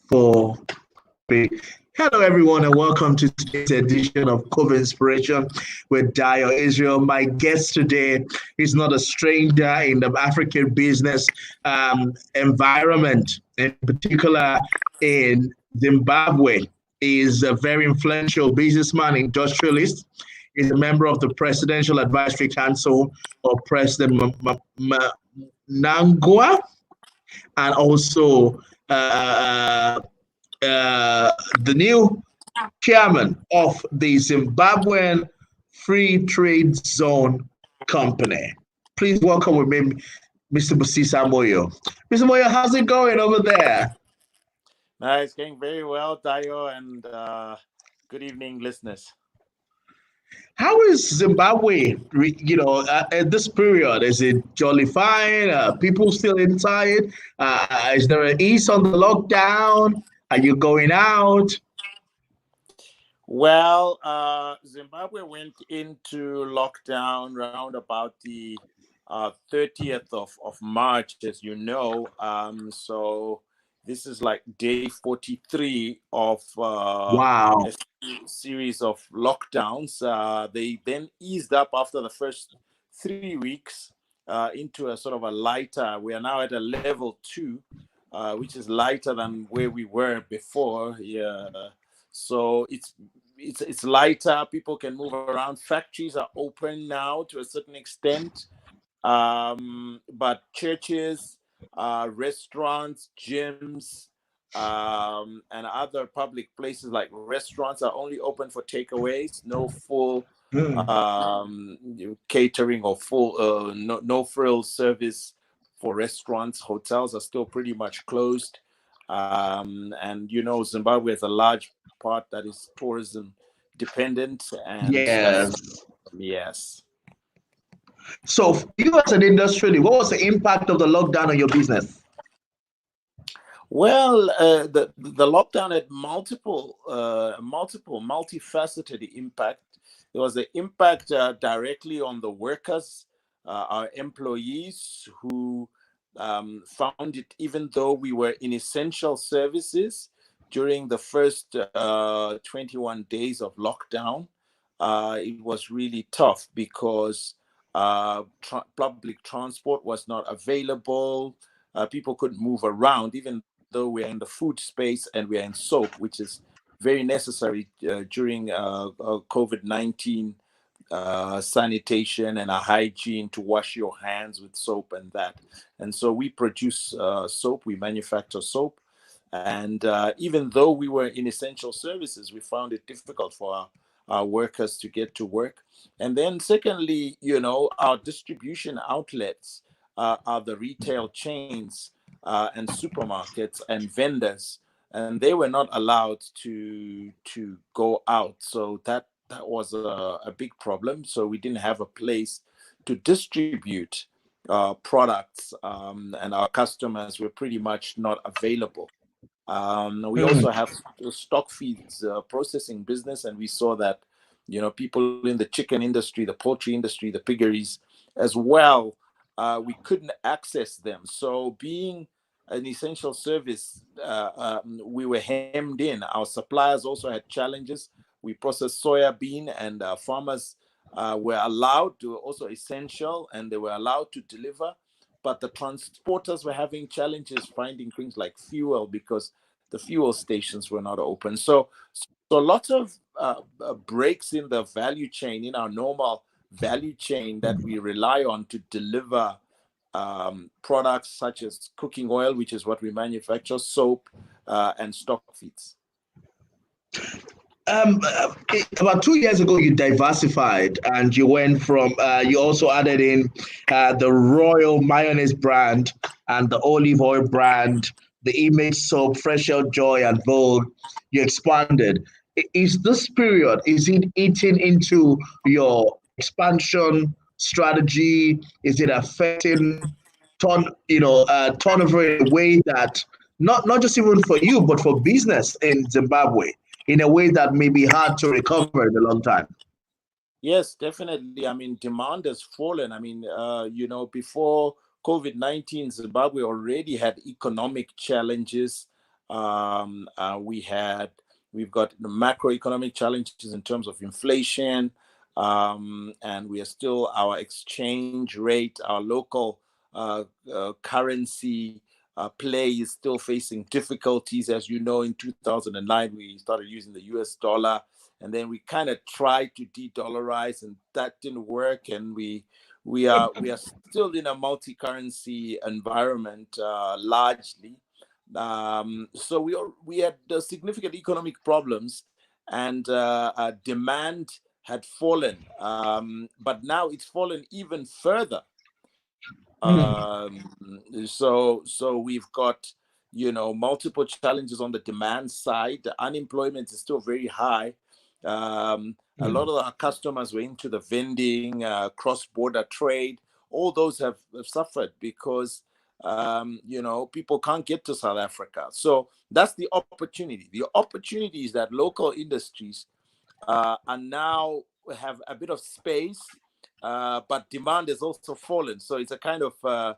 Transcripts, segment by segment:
for Hello, everyone, and welcome to today's edition of CovInspiration with Dayo Israel. My guest today is not a stranger in the African business environment, in particular in Zimbabwe. He is a very influential businessman, industrialist. He's a member of the Presidential Advisory Council of President Nangwa, and also the new chairman of the Zimbabwean Free Trade Zone Company. Please welcome with me, Mr. Busisa Moyo. Mr. Moyo, how's it going over there? It's going very well, Dayo, and good evening, listeners. How is Zimbabwe, at this period? Is it jolly fine? People still inside? Is there an ease on the lockdown? Are you going out? Well, Zimbabwe went into lockdown around about the 30th of March, as you know. So this is like day 43 of Wow. a series of lockdowns. They then eased up after the first 3 weeks into a sort of a lighter. We are now at a level 2, which is lighter than where we were before. Yeah. So it's lighter. People can move around. Factories are open now to a certain extent, but churches, restaurants, gyms, and other public places like restaurants are only open for takeaways. No full catering or full no frill service for restaurants. Hotels are still pretty much closed. And Zimbabwe has a large part that is tourism dependent, and yes. So for you as an industrialist, what was the impact of the lockdown on your business? Well, the lockdown had multifaceted impact. There was the impact directly on the workers, our employees, who found it, even though we were in essential services during the first 21 days of lockdown, it was really tough because public transport was not available. People couldn't move around, even though we're in the food space and we're in soap, which is very necessary during COVID-19 sanitation and a hygiene, to wash your hands with soap and that. And so we produce soap, we manufacture soap. And even though we were in essential services, we found it difficult for our workers to get to work. And then secondly, our distribution outlets are the retail chains and supermarkets and vendors, and they were not allowed to go out. So that was a big problem. So we didn't have a place to distribute products, and our customers were pretty much not available. We also have stock feeds processing business, and we saw that people in the chicken industry, the poultry industry, the piggeries as well, we couldn't access them. So being an essential service, we were hemmed in. Our suppliers also had challenges. We processed soya bean, and farmers were allowed to, also essential, and they were allowed to deliver. But the transporters were having challenges finding things like fuel because the fuel stations were not open. So lots of breaks in the value chain, in our normal value chain that we rely on to deliver products such as cooking oil, which is what we manufacture, soap, and stock feeds. About 2 years ago, you diversified and you went from, you also added in the Royal Mayonnaise brand and the olive oil brand, the image soap, Fresh Out Joy, and Vogue. You expanded. Is this period, is it eating into your expansion strategy? Is it affecting turnover in a way that not just even for you, but for business in Zimbabwe, in a way that may be hard to recover in a long time? Yes, definitely. I mean, demand has fallen. I mean, before COVID-19, Zimbabwe already had economic challenges. We've got the macroeconomic challenges in terms of inflation, and we are still, our exchange rate, our local currency play is still facing difficulties. As you know, in 2009, we started using the US dollar, and then we kind of tried to de-dollarize, and that didn't work. And we are still in a multi-currency environment, largely. So we had significant economic problems, and demand had fallen, but now it's fallen even further. So we've got, multiple challenges on the demand side. The unemployment is still very high. A lot of our customers were into the vending, cross-border trade. All those have suffered because people can't get to South Africa. So that's the opportunity. The opportunity is that local industries are now have a bit of space, but demand has also fallen. So it's a kind of a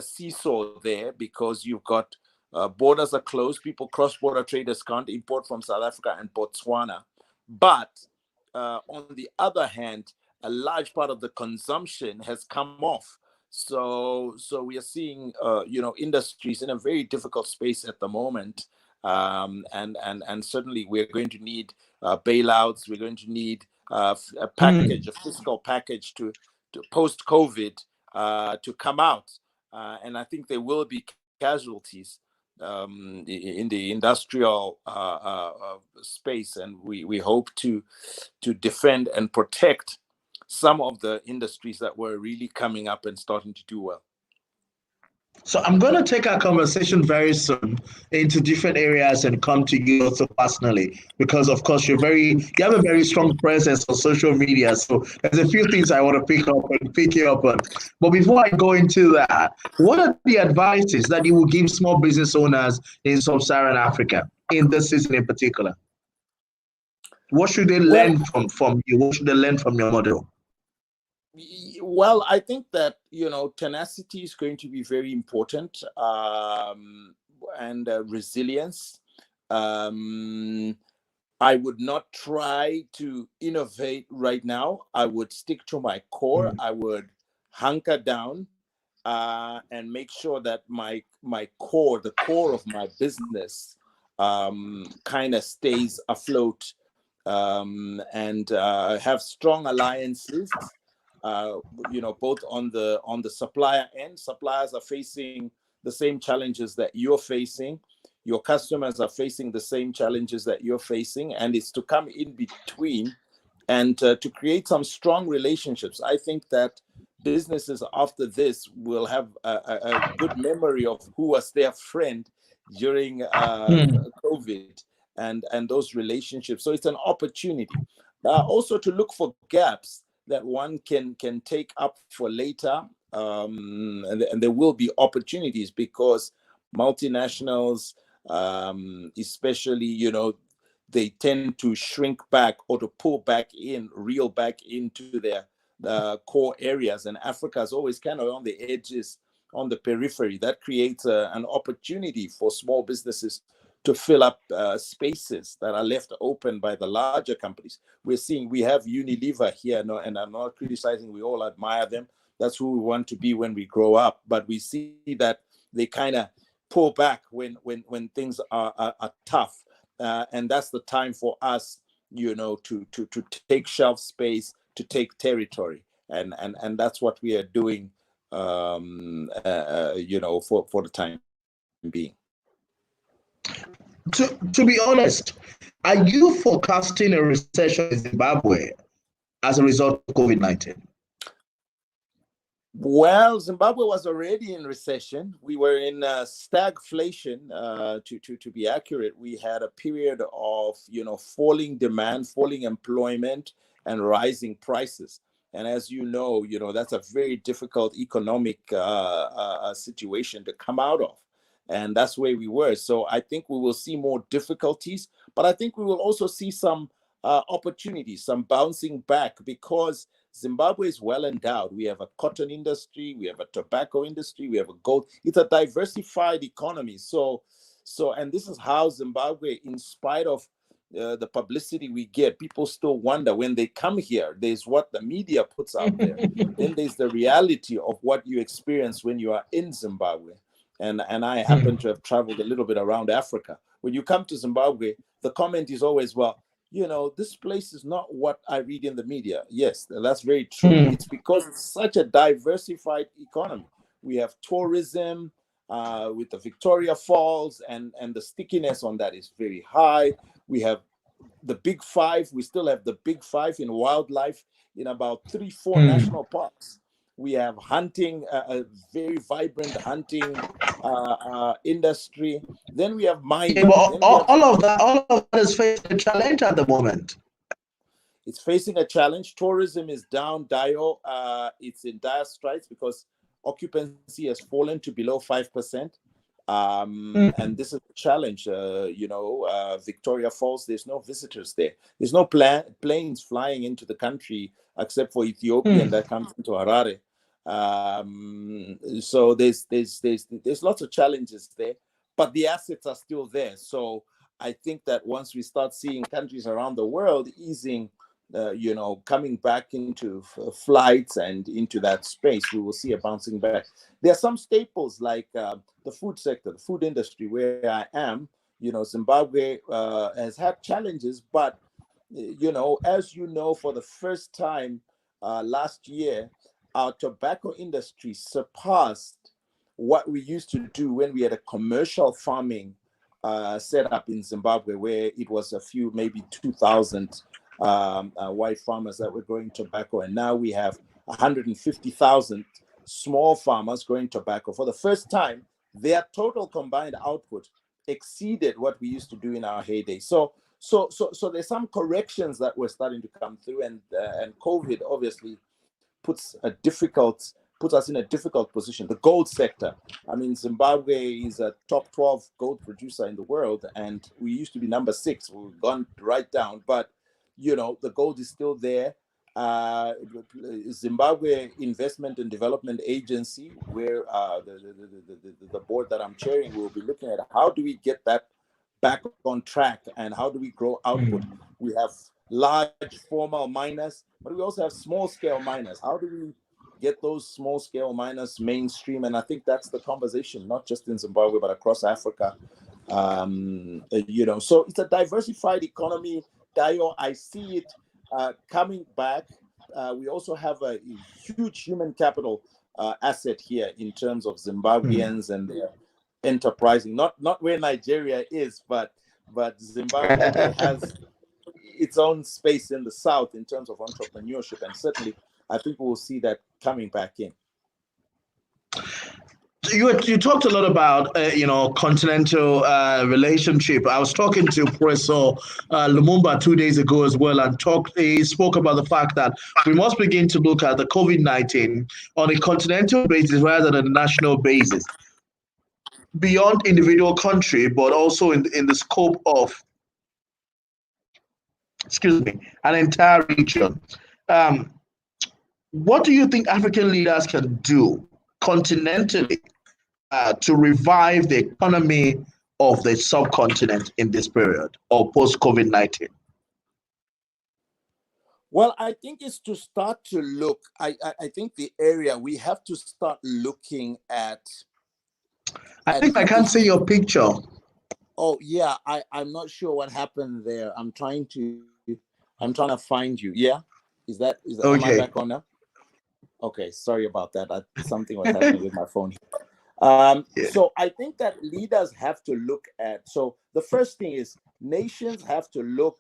seesaw there, because you've got borders are closed. People, cross-border traders can't import from South Africa and Botswana. But on the other hand, a large part of the consumption has come off. So we are seeing industries in a very difficult space at the moment, and certainly we're going to need bailouts. We're going to need a package, a fiscal package to post COVID to come out, and I think there will be casualties in the industrial space, and we hope to defend and protect some of the industries that were really coming up and starting to do well. So I'm going to take our conversation very soon into different areas and come to you also personally, because of course you have a very strong presence on social media. So there's a few things I want to pick you up on. But before I go into that, what are the advices that you will give small business owners in sub-Saharan Africa in this season in particular? What should they learn from you? What should they learn from your model? Well, I think that, tenacity is going to be very important, and resilience. I would not try to innovate right now. I would stick to my core. I would hunker down and make sure that my core, the core of my business, kind of stays afloat, and have strong alliances. Both on the supplier end. Suppliers are facing the same challenges that you're facing. Your customers are facing the same challenges that you're facing, and it's to come in between and to create some strong relationships. I think that businesses after this will have a good memory of who was their friend during COVID, and those relationships. So it's an opportunity also to look for gaps that one can take up for later, and there will be opportunities, because multinationals, especially, they tend to shrink back or to pull back in, reel back into their core areas, and Africa is always kind of on the edges, on the periphery. That creates an opportunity for small businesses to fill up spaces that are left open by the larger companies. We have Unilever here, and I'm not criticizing, we all admire them. That's who we want to be when we grow up. But we see that they kind of pull back when things are tough. And that's the time for us, to take shelf space, to take territory. And that's what we are doing, for the time being. To be honest, are you forecasting a recession in Zimbabwe as a result of COVID-19? Well, Zimbabwe was already in recession. We were in stagflation, to be accurate. We had a period of, falling demand, falling employment, and rising prices. And as you know, that's a very difficult economic situation to come out of. And that's where we were. So I think we will see more difficulties, but I think we will also see some opportunities, some bouncing back, because Zimbabwe is well endowed. We have a cotton industry, we have a tobacco industry, we have a gold. It's a diversified economy. So So, and this is how Zimbabwe, in spite of the publicity we get, people still wonder when they come here. There's what the media puts out there. Then there's the reality of what you experience when you are in Zimbabwe. And I happen to have traveled a little bit around Africa. When you come to Zimbabwe, the comment is always, well, you know, this place is not what I read in the media. Yes, that's very true. It's because it's such a diversified economy. We have tourism with the Victoria Falls, and the stickiness on that is very high. We have the big five. We still have the big five in wildlife in about 3-4 national parks. We have hunting, a very vibrant hunting industry. Then we have mining. Yeah, but all of that is facing a challenge at the moment. It's facing a challenge. Tourism is down, Dayo. It's in dire straits because occupancy has fallen to below 5%. And this is a challenge. Victoria Falls, there's no visitors there. There's no planes flying into the country except for Ethiopian that comes into Harare. So there's lots of challenges there, but the assets are still there. So I think that once we start seeing countries around the world easing, coming back into flights and into that space, we will see a bouncing back. There are some staples like the food sector, the food industry where I am. Zimbabwe has had challenges, but as you know, for the first time last year, our tobacco industry surpassed what we used to do when we had a commercial farming set up in Zimbabwe, where it was a few, maybe 2,000 white farmers that were growing tobacco, and now we have 150,000 small farmers growing tobacco. For the first time, their total combined output exceeded what we used to do in our heyday. So there's some corrections that were starting to come through, and COVID obviously puts us in a difficult position. The gold sector. I mean, Zimbabwe is a top 12 gold producer in the world, and we used to be number 6. We've gone right down, but the gold is still there. Zimbabwe Investment and Development Agency, where the board that I'm chairing will be looking at how do we get that back on track and how do we grow output. We have large formal miners, but we also have small scale miners. How do we get those small scale miners mainstream? And I think that's the conversation, not just in Zimbabwe, but across Africa. So it's a diversified economy, Dayo. I see it coming back. We also have a huge human capital asset here in terms of Zimbabweans and their enterprising. Not where Nigeria is, but Zimbabwe has its own space in the South in terms of entrepreneurship, and certainly I think we'll see that coming back in. You talked a lot about continental relationship. I was talking to Professor Lumumba 2 days ago as well, and he spoke about the fact that we must begin to look at the COVID-19 on a continental basis rather than a national basis, beyond individual country, but also in the scope of an entire region. What do you think African leaders can do continentally to revive the economy of the subcontinent in this period or post-COVID-19? Well, I think it's to start to look. I think the area we have to start looking at. I think I can't see your picture. Oh yeah, I'm not sure what happened there. I'm trying to find you. Yeah, is that okay? Am I back on now? Okay, sorry about that. Something was happening with my phone here. So I think that leaders have to look at. So the first thing is nations have to look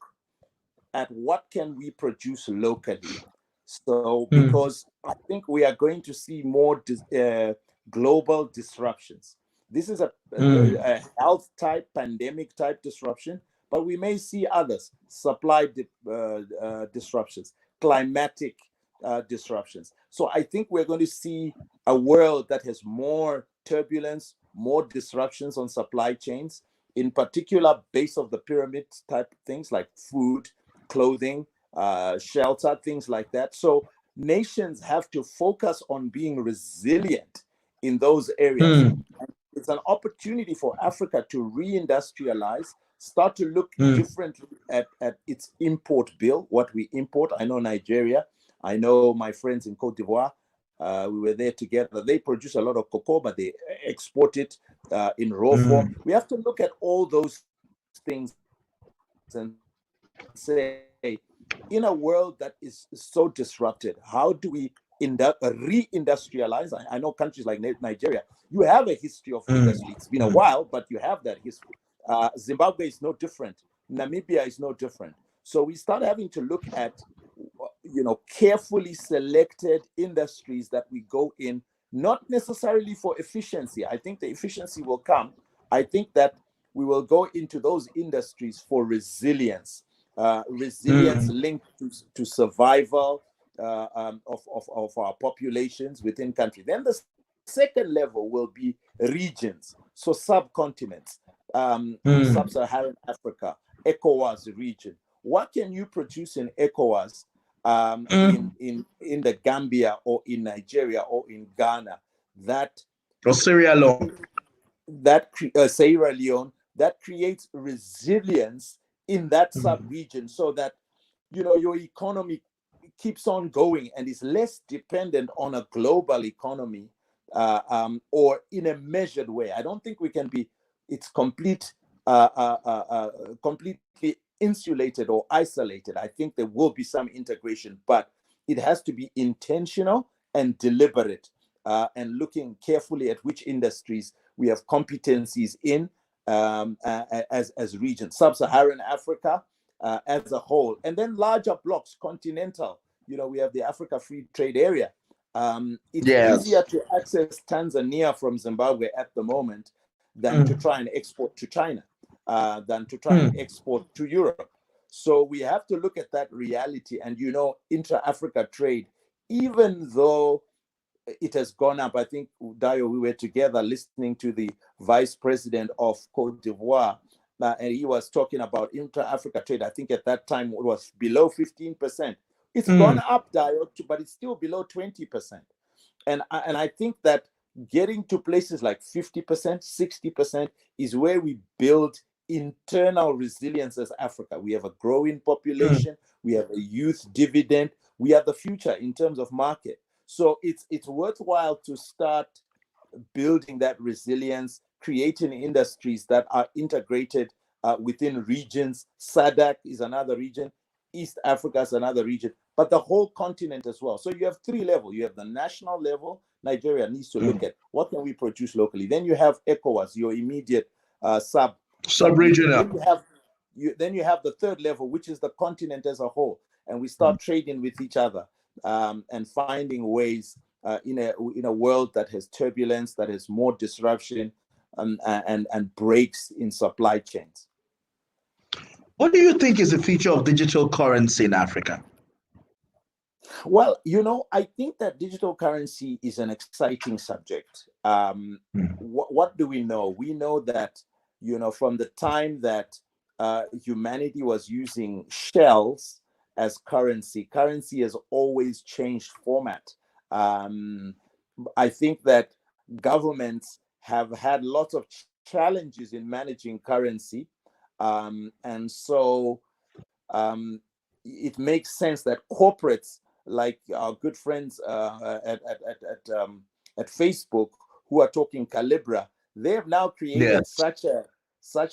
at what can we produce locally. So because I think we are going to see more global disruptions. This is a health type, pandemic type disruption, but we may see others, supply disruptions, climatic disruptions. So I think we're going to see a world that has more turbulence, more disruptions on supply chains, in particular base of the pyramid type things like food, clothing, shelter, things like that. So nations have to focus on being resilient in those areas. it's an opportunity for Africa to reindustrialize, start to look differently at its import bill, what we import. I know Nigeria, I know my friends in Cote d'Ivoire, we were there together. They produce a lot of cocoa, but they export it in raw form. We have to look at all those things and say, in a world that is so disrupted, how do we reindustrialize? I know countries like Nigeria, you have a history of industry. It's been a while, but you have that history. Zimbabwe is no different. Namibia is no different. So we start having to look at, carefully selected industries that we go in, not necessarily for efficiency. I think the efficiency will come. I think that we will go into those industries for resilience, linked to survival of our populations within country. Then the second level will be regions, so subcontinents, sub-Saharan Africa, ECOWAS region. What can you produce in ECOWAS, in the Gambia or in Nigeria or in Ghana, or Sierra Leone, Sierra Leone, that creates resilience in that sub-region, so that your economy keeps on going and is less dependent on a global economy, or in a measured way. I don't think we can be completely insulated or isolated. I think there will be some integration, but it has to be intentional and deliberate, and looking carefully at which industries we have competencies in, as regions, sub-Saharan Africa as a whole, and then larger blocks, continental. We have the Africa Free Trade Area. It's easier to access Tanzania from Zimbabwe at the moment than to try and export to China, than to try and export to Europe. So we have to look at that reality. And intra-Africa trade, even though it has gone up, I think, Dayo, we were together listening to the vice president of Cote d'Ivoire, and he was talking about intra-Africa trade. I think at that time it was below 15%. It's gone up, Dayo, but it's still below 20%. And I think that getting to places like 50%, 60% is where we build internal resilience as Africa. We have a growing population. We have a youth dividend. We are the future in terms of market. So it's worthwhile to start building that resilience, creating industries that are integrated within regions. SADC is another region. East Africa is another region, but the whole continent as well. So you have three levels. You have the national level. Nigeria needs to look at what can we produce locally. Then you have ECOWAS, your immediate sub-regional. Then you have the third level, which is the continent as a whole, and we start trading with each other, and finding ways in a world that has turbulence, that has more disruption, and breaks in supply chains. What do you think is the future of digital currency in Africa? Well, I think that digital currency is an exciting subject. What do we know? We know that, from the time that humanity was using shells as currency has always changed format. I think that governments have had lots of challenges in managing currency. And so it makes sense that corporates like our good friends at Facebook, who are talking Calibra, they have now created such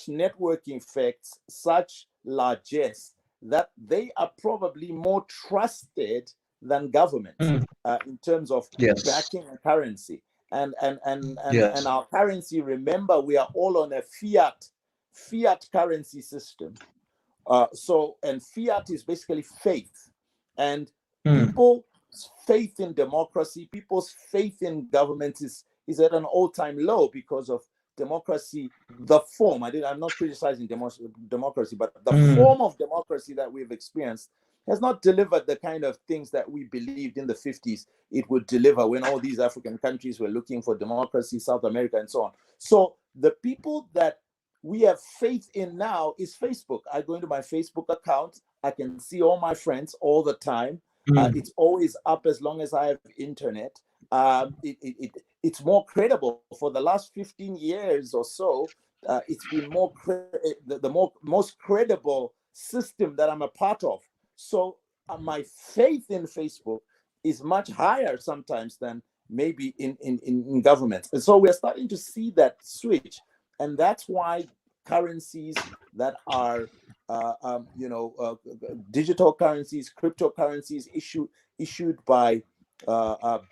networking effects, such largesse, that they are probably more trusted than governments in terms of backing a currency. And our currency, remember, we are all on a fiat currency system. And fiat is basically faith. And people's faith in democracy, people's faith in government is at an all-time low because of democracy, the form. I'm not criticizing democracy, but the form of democracy that we've experienced has not delivered the kind of things that we believed in the 50s it would deliver when all these African countries were looking for democracy, South America, and so on. So the people that we have faith in now is Facebook. I go into my Facebook account. I can see all my friends all the time. It's always up as long as I have internet. It it's more credible. For the last 15 years or so, it's been the most credible system that I'm a part of. So my faith in Facebook is much higher sometimes than maybe in government. And so we're starting to see that switch. And that's why currencies that are digital currencies, cryptocurrencies issued by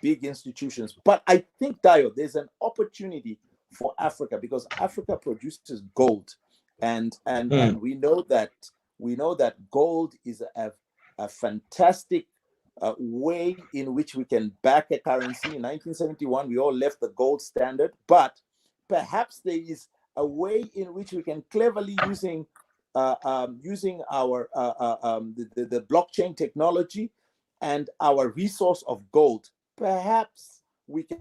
big institutions. But I think, Dayo, there's an opportunity for Africa, because Africa produces gold, and we know that gold is a fantastic way in which we can back a currency. In 1971, we all left the gold standard, but perhaps there is a way in which we can cleverly using our the blockchain technology and our resource of gold. Perhaps we can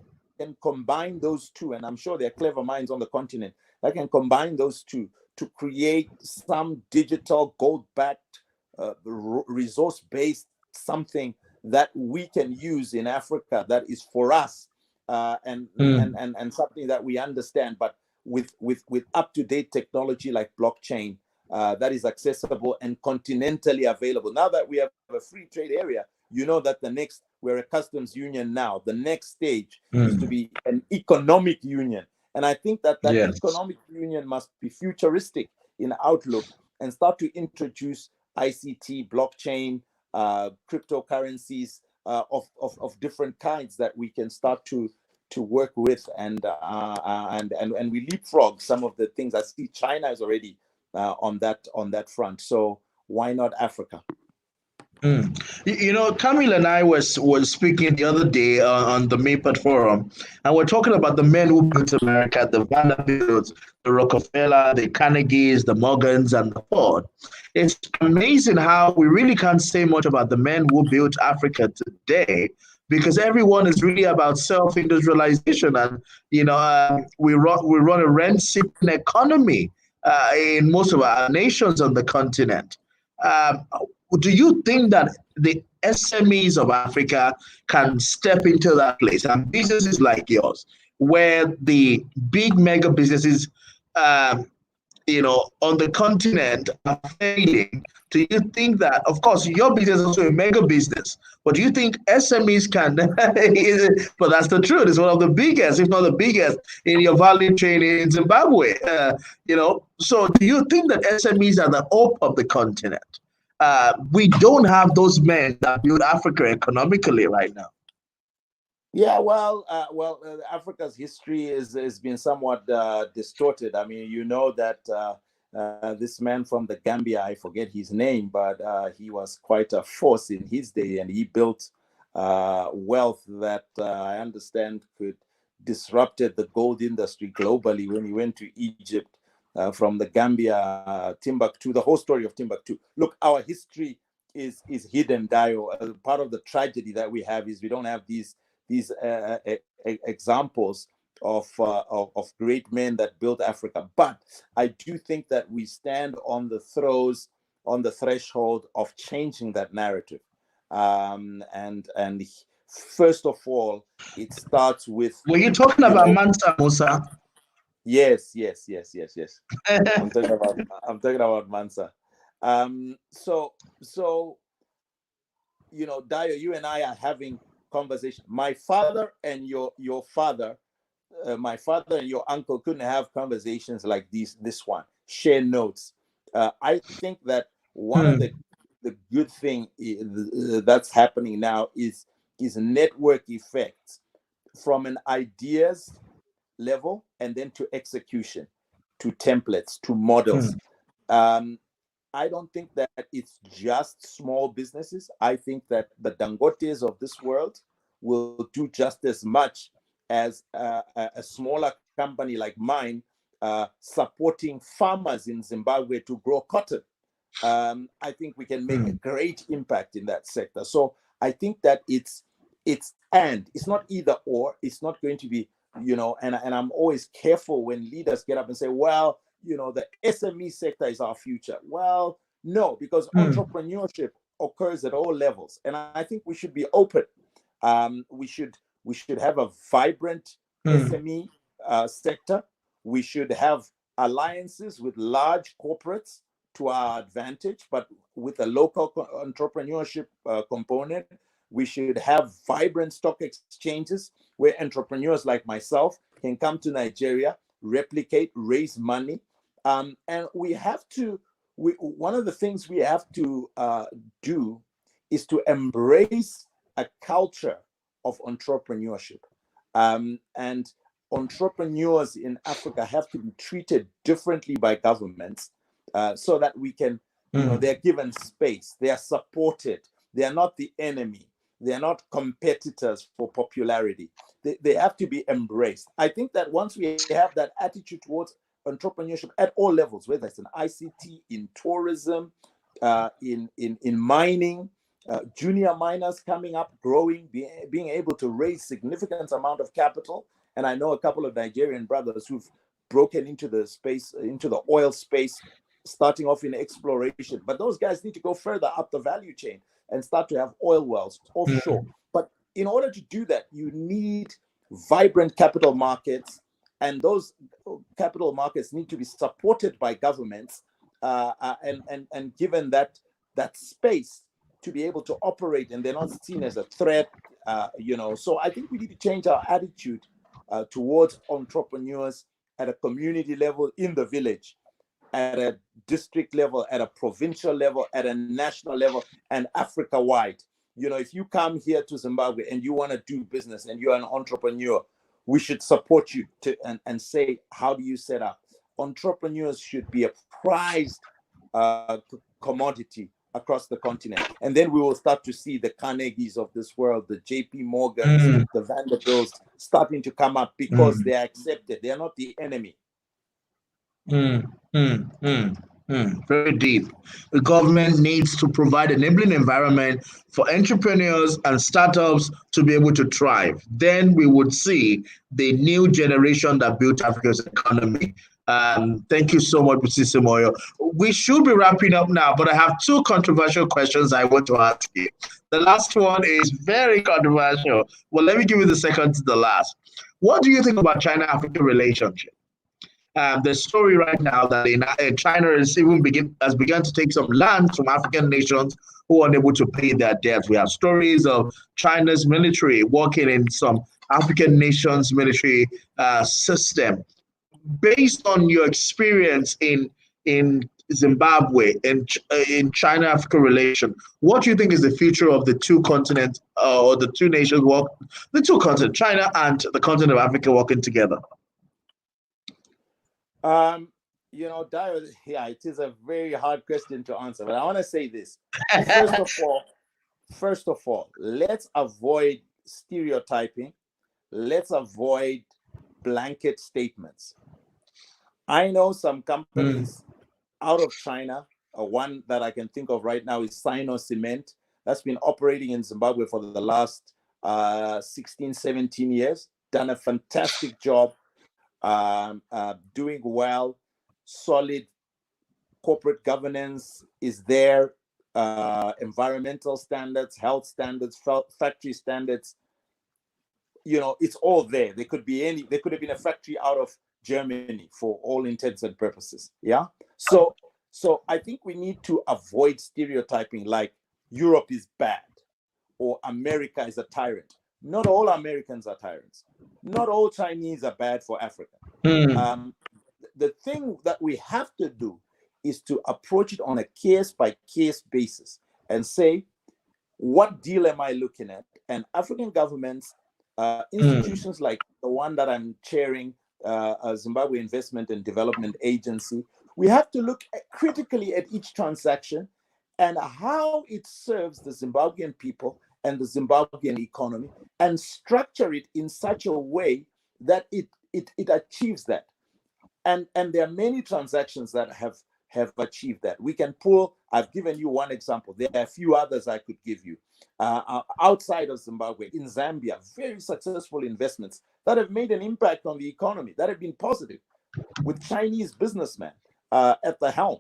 combine those two, and I'm sure there are clever minds on the continent that can combine those two to create some digital gold-backed, resource-based something that we can use in Africa that is for us, and something that we understand, but with up-to-date technology like blockchain that is accessible and continentally available. Now that we have a free trade area, you know that we're a customs union now. The next stage is to be an economic union. And I think that Yes. economic union must be futuristic in outlook and start to introduce ICT, blockchain, cryptocurrencies of different kinds that we can start to work with, and we leapfrog some of the things. I see China is already on that front. So why not Africa? Camille and I was speaking the other day on the MAPAT forum, and we're talking about the men who built America, the Vanderbilts, the Rockefeller, the Carnegies, the Morgans, and the Ford. It's amazing how we really can't say much about the men who built Africa today, because everyone is really about self-industrialization, and we run a rent-seeking economy in most of our nations on the continent. Um, do you think that the SMEs of Africa can step into that place, and businesses like yours, where the big mega businesses, on the continent are failing? Do you think that, of course, your business is also a mega business, but do you think SMEs can? But that's the truth. It's one of the biggest, if not the biggest, in your value chain in Zimbabwe. So do you think that SMEs are the hope of the continent? We don't have those men that build Africa economically right now. Yeah, well, Africa's history has been somewhat distorted. I mean, you know that this man from the Gambia, I forget his name, but he was quite a force in his day, and he built wealth that I understand could disrupted the gold industry globally when he went to Egypt. From the Gambia, Timbuktu, the whole story of Timbuktu. Look, our history is hidden, Dayo. Part of the tragedy that we have is we don't have these examples of great men that built Africa. But I do think that we stand on the threshold of changing that narrative. And first of all, it starts with. Were you talking about Mansa Musa? Yes. I'm talking about Mansa. So Dayo, you and I are having conversation. My father and your father, my father and your uncle couldn't have conversations like this one. Share notes. I think that one of the good thing that's happening now is network effects from an ideas level and then to execution, to templates, to models. I don't think that it's just small businesses. I think that the Dangotes of this world will do just as much as a smaller company like mine supporting farmers in Zimbabwe to grow cotton. I think we can make a great impact in that sector. So I think that it's not either or. It's not going to be, and I'm always careful when leaders get up and say, well, the SME sector is our future. Well, no, because entrepreneurship occurs at all levels. And I think we should be open. We should have a vibrant SME sector. We should have alliances with large corporates to our advantage, but with a local entrepreneurship component. We should have vibrant stock exchanges where entrepreneurs like myself can come to Nigeria, replicate, raise money. And we have to, one of the things we have to do is to embrace a culture of entrepreneurship. And entrepreneurs in Africa have to be treated differently by governments so that we can, they're given space, they are supported, they are not the enemy, they are not competitors for popularity. They have to be embraced. I think that once we have that attitude towards entrepreneurship at all levels, whether it's in ICT, in tourism, in mining, junior miners coming up, growing, being able to raise significant amount of capital. And I know a couple of Nigerian brothers who've broken into the space, into the oil space, starting off in exploration. But those guys need to go further up the value chain and start to have oil wells offshore. But in order to do that, you need vibrant capital markets, and those capital markets need to be supported by governments and given that space to be able to operate, and they're not seen as a threat. So I think we need to change our attitude towards entrepreneurs at a community level, in the village, at a district level, at a provincial level, at a national level, and Africa-wide. If you come here to Zimbabwe and you want to do business and you're an entrepreneur, we should support you and say, how do you set up? Entrepreneurs should be a prized commodity across the continent. And then we will start to see the Carnegies of this world, the JP Morgans, the Vanderbilts starting to come up because they are accepted. They are not the enemy. Very deep. The government needs to provide an enabling environment for entrepreneurs and startups to be able to thrive. Then we would see the new generation that built Africa's economy. Thank you so much, Busisa Moyo. We should be wrapping up now, but I have two controversial questions I want to ask you. The last one is very controversial. Well, let me give you the second to the last. What do you think about China-Africa relationship? The story right now that China has begun to take some land from African nations who are unable to pay their debts. We have stories of China's military working in some African nations' military system. Based on your experience in Zimbabwe and in China-Africa relation, what do you think is the future of the two continents or the two nations the two continents, China and the continent of Africa, working together? Dayo, it is a very hard question to answer, but I want to say this. First of all, let's avoid stereotyping. Let's avoid blanket statements. I know some companies out of China. One that I can think of right now is Sino Cement. That's been operating in Zimbabwe for the last 16, 17 years. Done a fantastic job. Doing well, solid corporate governance is there, environmental standards, health standards, factory standards. It's all there. There could have been a factory out of Germany for all intents and purposes. Yeah. So I think we need to avoid stereotyping like Europe is bad or America is a tyrant. Not all Americans are tyrants. Not all Chinese are bad for Africa. The thing that we have to do is to approach it on a case-by-case basis and say, what deal am I looking at? And African governments, institutions like the one that I'm chairing, Zimbabwe Investment and Development Agency, we have to look critically at each transaction and how it serves the Zimbabwean people and the Zimbabwean economy, and structure it in such a way that it achieves that. And there are many transactions that have achieved that. We can pull, I've given you one example. There are a few others I could give you. Outside of Zimbabwe, in Zambia, very successful investments that have made an impact on the economy, that have been positive, with Chinese businessmen at the helm.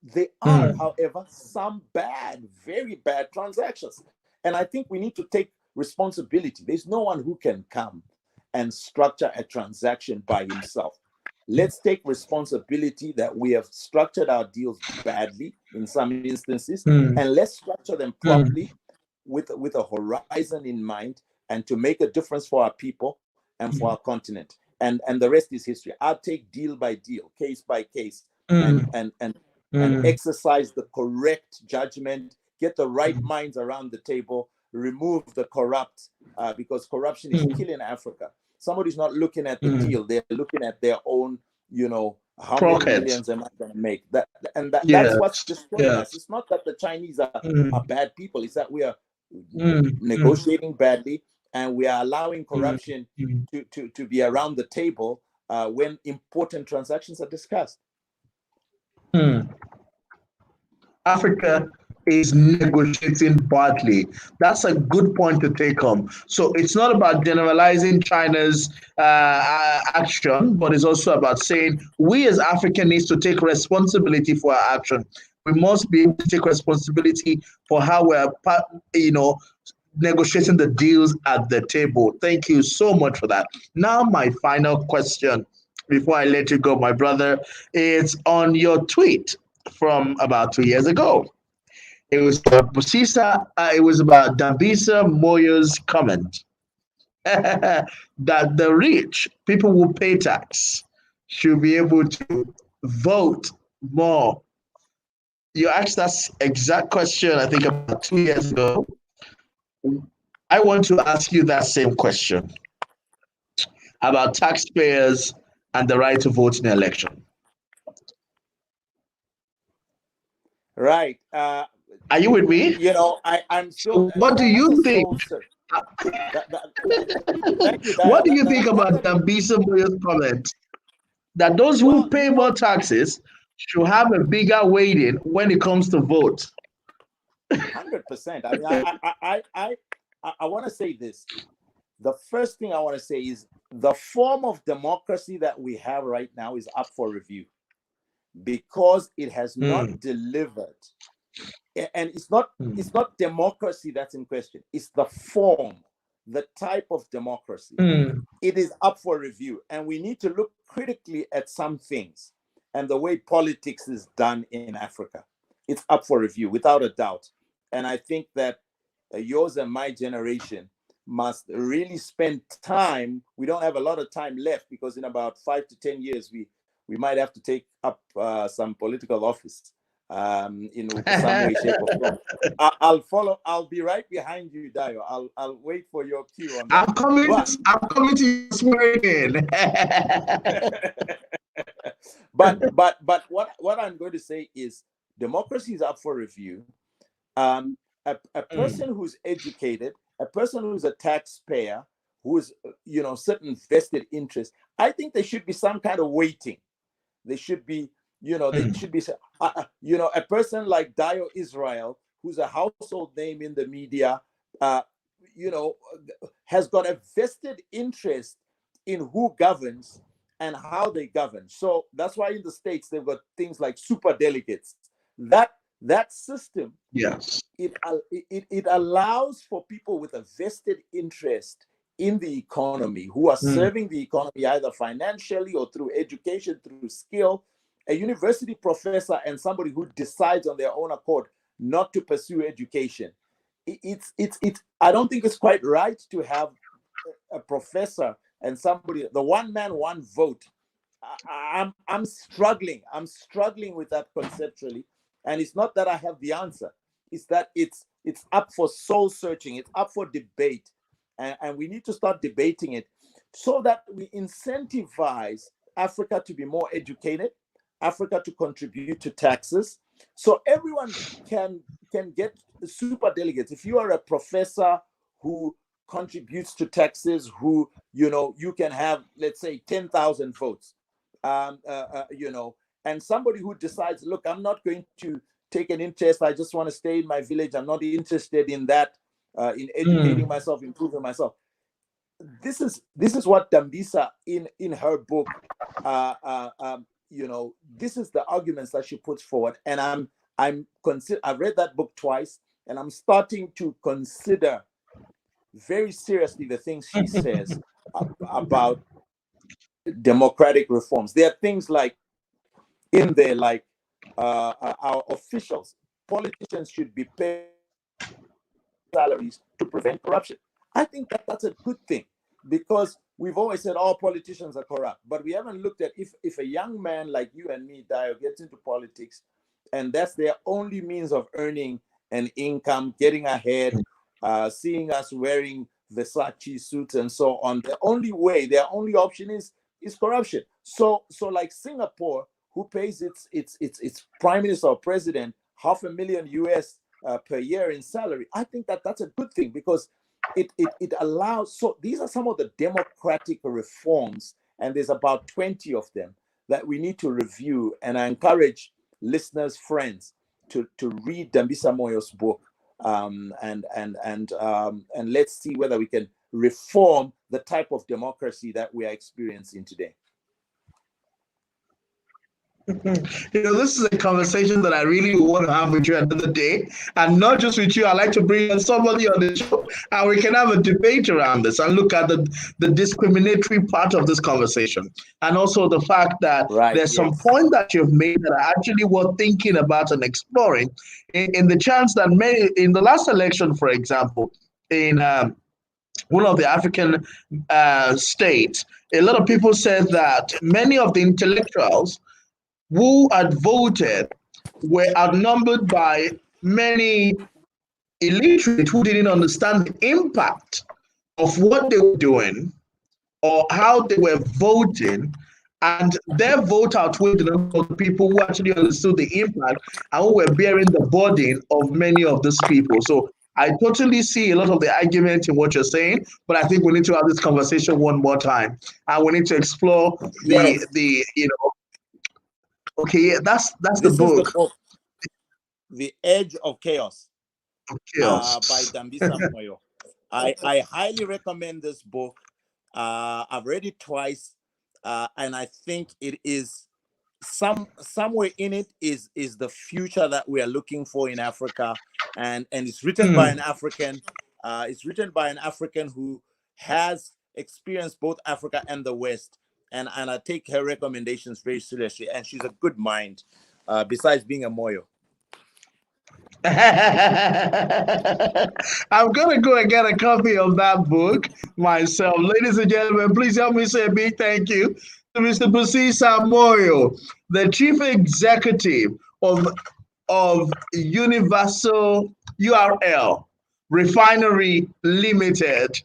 There are, however, some very bad transactions. And I think we need to take responsibility. There's no one who can come and structure a transaction by himself. Let's take responsibility that we have structured our deals badly in some instances, and let's structure them properly with a horizon in mind, and to make a difference for our people and for our continent. And the rest is history. I'll take deal by deal, case by case, and exercise the correct judgment, get the right minds around the table, remove the corrupt, because corruption is killing Africa. Somebody's not looking at the deal; they're looking at their own. How many millions am I going to make? That's what's destroying us. It's not that the Chinese are bad people; it's that we are negotiating badly, and we are allowing corruption to be around the table when important transactions are discussed. Africa is negotiating badly. That's a good point to take home. So it's not about generalizing China's action, but it's also about saying we as Africa needs to take responsibility for our action. We must be able to take responsibility for how we're, negotiating the deals at the table. Thank you so much for that. Now, my final question before I let you go, my brother, is on your tweet from about 2 years ago. It was about Busisa, it was about Dambisa Moyo's comment that the rich, people who pay tax, should be able to vote more. You asked that exact question, I think, about 2 years ago. I want to ask you that same question about taxpayers and the right to vote in the election. Right. Are you with me? I'm still. What do you think? Thank you, Dayo. What do you think about Dambisa Moyo's comment that those who pay more taxes should have a bigger weighting when it comes to vote? 100%. I mean, I want to say this. The first thing I want to say is the form of democracy that we have right now is up for review because it has not delivered. And it's not democracy that's in question. It's the form, the type of democracy. It is up for review. And we need to look critically at some things and the way politics is done in Africa. It's up for review, without a doubt. And I think that yours and my generation must really spend time. We don't have a lot of time left because in about 5 to 10 years, we might have to take up some political office. In some way, shape, or form. I'll follow. I'll be right behind you, Dayo. I'll wait for your cue on that. I'm coming to swear in. but what I'm going to say is democracy is up for review. A person who's educated, a person who's a taxpayer, who's certain vested interest, I think there should be some kind of weighting. There should be. They should be, a person like Dayo Israel, who's a household name in the media, has got a vested interest in who governs and how they govern. So that's why in the States, they've got things like superdelegates. That system, yes, it allows for people with a vested interest in the economy who are serving the economy either financially or through education, through skill. A university professor and somebody who decides on their own accord not to pursue education. It's I don't think it's quite right to have a professor and somebody, the one man, one vote. I'm struggling. I'm struggling with that conceptually. And it's not that I have the answer. It's that it's up for soul searching. It's up for debate. And we need to start debating it so that we incentivize Africa to be more educated, Africa to contribute to taxes, so everyone can get super delegates. If you are a professor who contributes to taxes, who you can have, let's say, 10,000 votes, and somebody who decides, look, I'm not going to take an interest. I just want to stay in my village. I'm not interested in that, in educating myself, improving myself. This is what Dambisa in her book. This is the arguments that she puts forward, and I've read that book twice, and I'm starting to consider very seriously the things she says about democratic reforms. There are things like in there, like our officials, politicians should be paid salaries to prevent corruption. I think that that's a good thing, because we've always said all politicians are corrupt, but we haven't looked at if a young man like you and me, Dayo, gets into politics, and that's their only means of earning an income, getting ahead, seeing us wearing Versace suits and so on. The only way, their only option is corruption. So like Singapore, who pays its prime minister or president $500,000 US per year in salary. I think that that's a good thing, because it allows. So these are some of the democratic reforms, and there's about 20 of them that we need to review. And I encourage listeners, friends, to read Dambisa Moyo's book, and let's see whether we can reform the type of democracy that we are experiencing today. This is a conversation that I really want to have with you another day, and not just with you. I like to bring in somebody on the show, and we can have a debate around this and look at the discriminatory part of this conversation, and also the fact that there's some point that you've made that are actually worth thinking about and exploring. In the chance that in the last election, for example, in one of the African states, a lot of people said that many of the intellectuals who had voted were outnumbered by many illiterate who didn't understand the impact of what they were doing or how they were voting, and their vote outweighed the number of people who actually understood the impact and who were bearing the burden of many of these people. So I totally see a lot of the argument in what you're saying, but I think we need to have this conversation one more time, and we need to explore the Okay, that's the book. The Edge of Chaos, by Dambisa Moyo. I highly recommend this book. I've read it twice, and I think it is somewhere in it is the future that we are looking for in Africa, and it's written by an African. It's written by an African who has experienced both Africa and the West. And I take her recommendations very seriously. And she's a good mind, besides being a Moyo. I'm going to go and get a copy of that book myself. Ladies and gentlemen, please help me say a big thank you to Mr. Busisa Moyo, the Chief Executive of Universal URL Refinery Limited,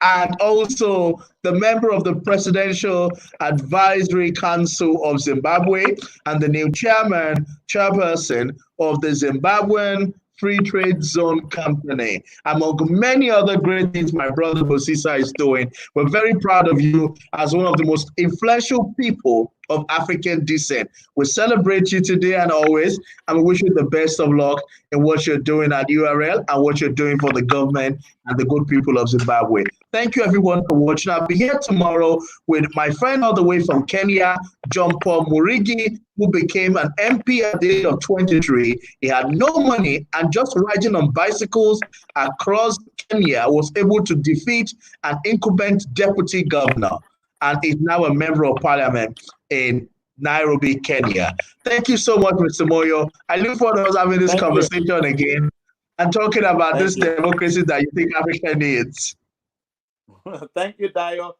and also the member of the Presidential Advisory Council of Zimbabwe and the new chairperson of the Zimbabwean Free Trade Zone Company, among many other great things my brother Busisa is doing. We're very proud of you as one of the most influential people of African descent. We celebrate you today and always, and we wish you the best of luck in what you're doing at URL and what you're doing for the government and the good people of Zimbabwe. Thank you everyone for watching. I'll be here tomorrow with my friend all the way from Kenya, John Paul Murigi, who became an MP at the age of 23. He had no money, and just riding on bicycles across Kenya was able to defeat an incumbent deputy governor, and is now a member of parliament in Nairobi, Kenya. Thank you so much, Mr. Moyo. I look forward to us having this conversation again and talking about this democracy that you think Africa needs. Thank you, Dayo.